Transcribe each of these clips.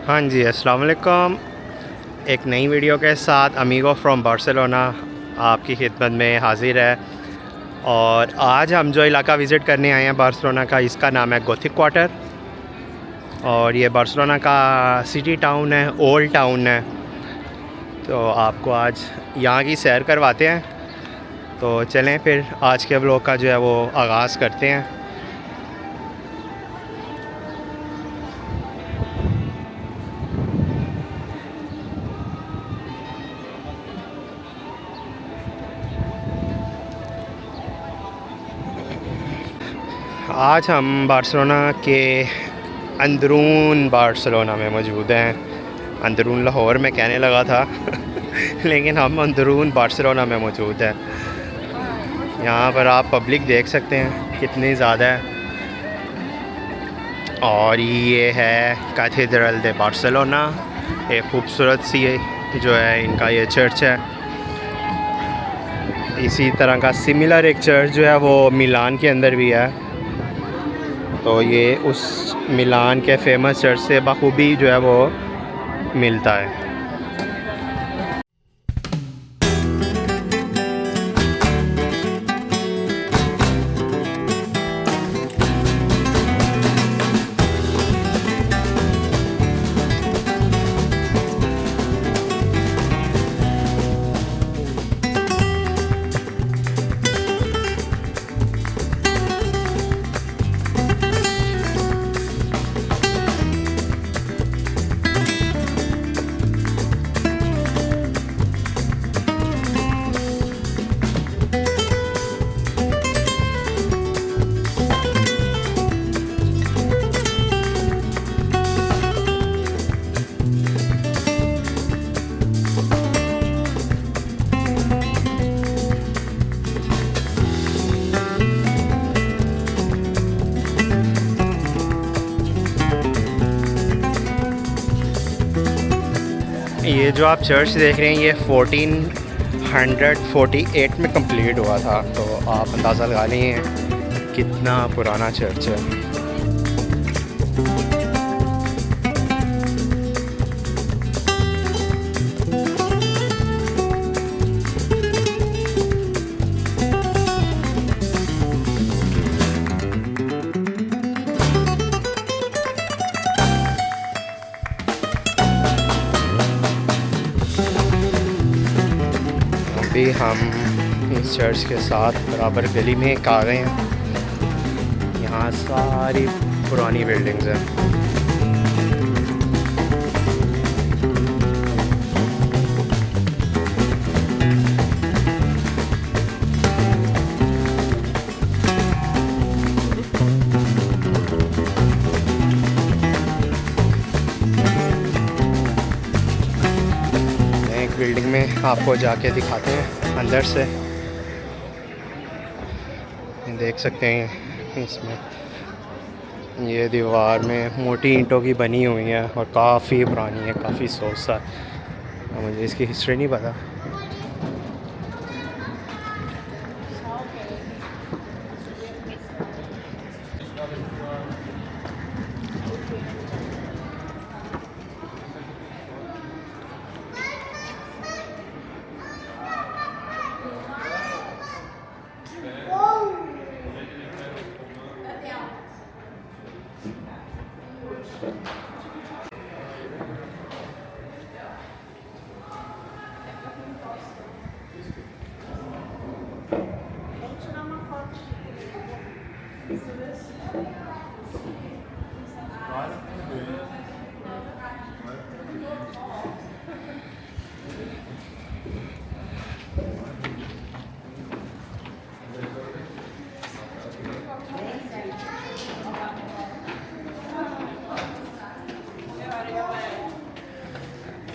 हाँ जी, अस्सलाम वालेकुम। एक नई वीडियो के साथ अमीगो फ्रॉम बार्सिलोना आपकी खिदमत में हाज़िर है। और आज हम जो इलाका विज़िट करने आए हैं बार्सिलोना का, इसका नाम है गॉथिक क्वार्टर। और ये बार्सिलोना का सिटी टाउन है, ओल्ड टाउन है। तो आपको आज यहाँ की सैर करवाते हैं। तो चलें फिर आज के व्लॉग का जो है वो आगाज़ करते हैं। आज हम बार्सिलोना के अंदरून बार्सिलोना में मौजूद हैं। अंदरून लाहौर में कहने लगा था लेकिन हम अंदरून बार्सिलोना में मौजूद हैं। यहाँ पर आप पब्लिक देख सकते हैं कितनी ज़्यादा है। और ये है कैथेड्रल दे बार्सिलोना, एक खूबसूरत सी जो है इनका ये चर्च है। इसी तरह का सिमिलर एक चर्च जो है वो मिलान के अंदर भी है। तो ये उस मिलान के फेमस चर्च से बखूबी जो है वो मिलता है। ये जो आप चर्च देख रहे हैं ये 1448 में कंप्लीट हुआ था। तो आप अंदाज़ा लगा लें कितना पुराना चर्च है। अभी हम इस चर्च के साथ बराबर गली में एक आ गए हैं। यहाँ सारी पुरानी बिल्डिंग्स हैं। एक बिल्डिंग में आपको जाके दिखाते हैं अंदर से। देख सकते हैं इसमें ये दीवार में मोटी ईंटों की बनी हुई है और काफ़ी पुरानी है, काफ़ी 100 साल। मुझे इसकी हिस्ट्री नहीं पता।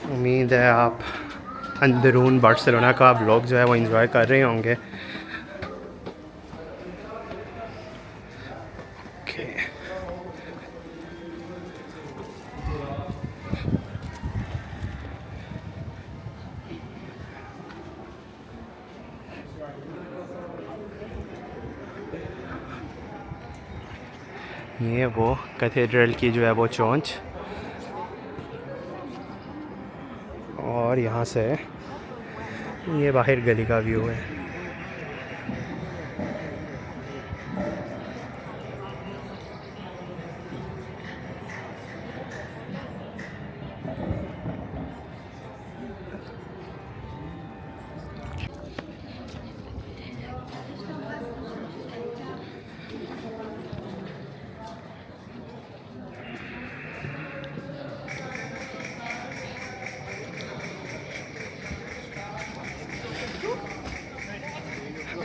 उम्मीद है आप अंदरून बार्सिलोना का व्लॉग जो है वो एंजॉय कर रहे होंगे। ओके। ये वो कैथेड्रल की जो है वो चोंच। और यहाँ से ये बाहर गली का व्यू है।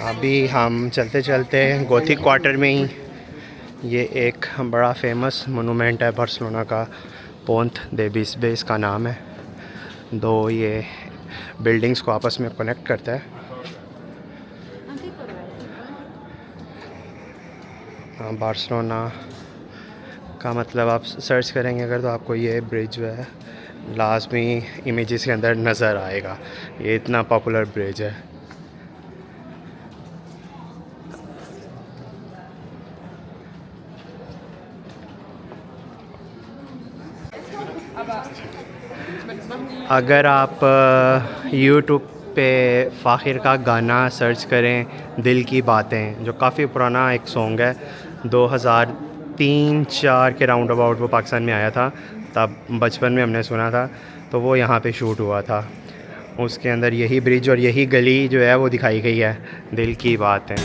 अभी हम चलते चलते गोथिक क्वार्टर में ही ये एक बड़ा फेमस मोनूमेंट है बार्सिलोना का, पोंत दे बिस्बे इसका नाम है। दो ये बिल्डिंग्स को आपस में कनेक्ट करता है। बार्सिलोना का मतलब आप सर्च करेंगे अगर तो आपको ये ब्रिज जो है लाजमी इमेजेस के अंदर नज़र आएगा। ये इतना पॉपुलर ब्रिज है। अगर आप YouTube पे फ़ाखिर का गाना सर्च करें दिल की बातें, जो काफ़ी पुराना एक सॉन्ग है, 2003-04 के राउंड अबाउट वो पाकिस्तान में आया था, तब बचपन में हमने सुना था, तो वो यहाँ पे शूट हुआ था। उसके अंदर यही ब्रिज और यही गली जो है वो दिखाई गई है, दिल की बातें।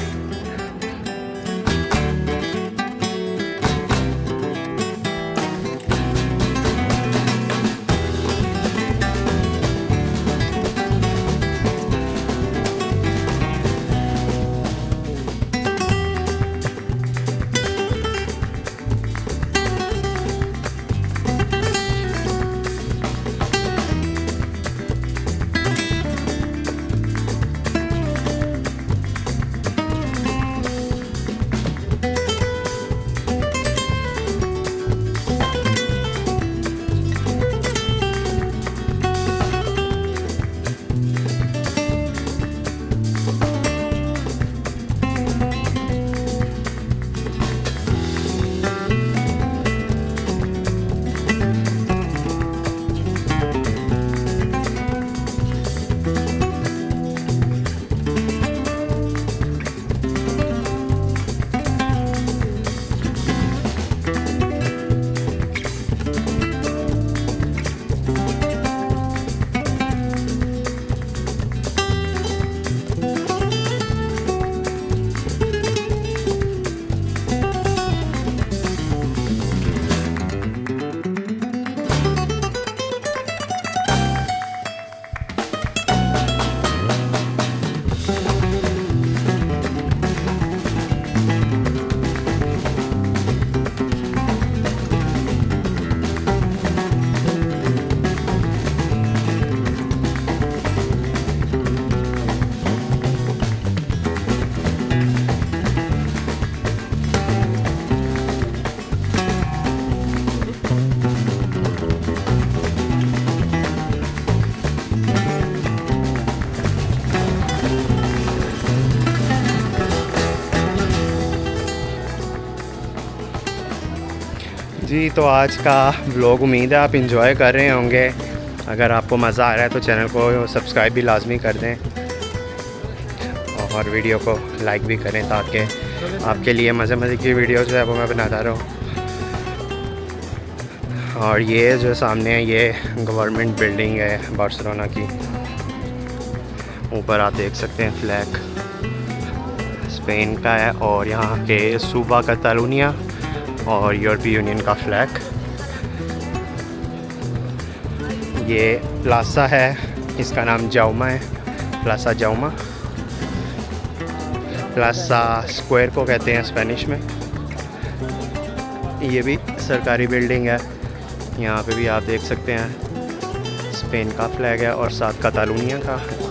जी, तो आज का व्लॉग उम्मीद है आप इंजॉय कर रहे होंगे। अगर आपको मज़ा आ रहा है तो चैनल को सब्सक्राइब भी लाजमी कर दें और वीडियो को लाइक भी करें, ताकि आपके लिए मज़े की वीडियो जो है वो मैं बनाता रहूँ। और ये जो सामने है ये गवर्नमेंट बिल्डिंग है बार्सिलोना की। ऊपर आप देख सकते हैं फ्लैग स्पेन का है और यहाँ के सूबा कतालूनिया और यूरोपीय यूनियन का फ्लैग। ये प्लासा है, इसका नाम जाउमा है, प्लासा जाउमा। प्लासा स्क्वायर को कहते हैं स्पेनिश में। ये भी सरकारी बिल्डिंग है। यहाँ पे भी आप देख सकते हैं स्पेन का फ्लैग है और साथ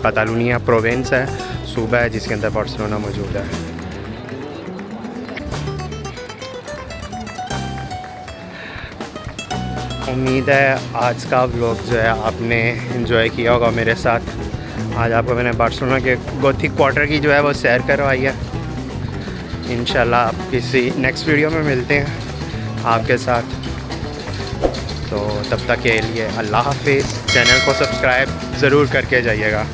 कतालूनिया प्रोविंस है, सूबा है जिसके अंदर बार्सिलोना मौजूद है। उम्मीद है आज का व्लॉग जो है आपने एंजॉय किया होगा मेरे साथ। आज आपको मैंने बार्सिलोना के गोथिक क्वार्टर की जो है वो सैर करवाई है। इंशाल्लाह आप किसी नेक्स्ट वीडियो में मिलते हैं आपके साथ। तो तब तक के लिए अल्लाह हाफिज़। चैनल को सब्सक्राइब ज़रूर करके जाइएगा।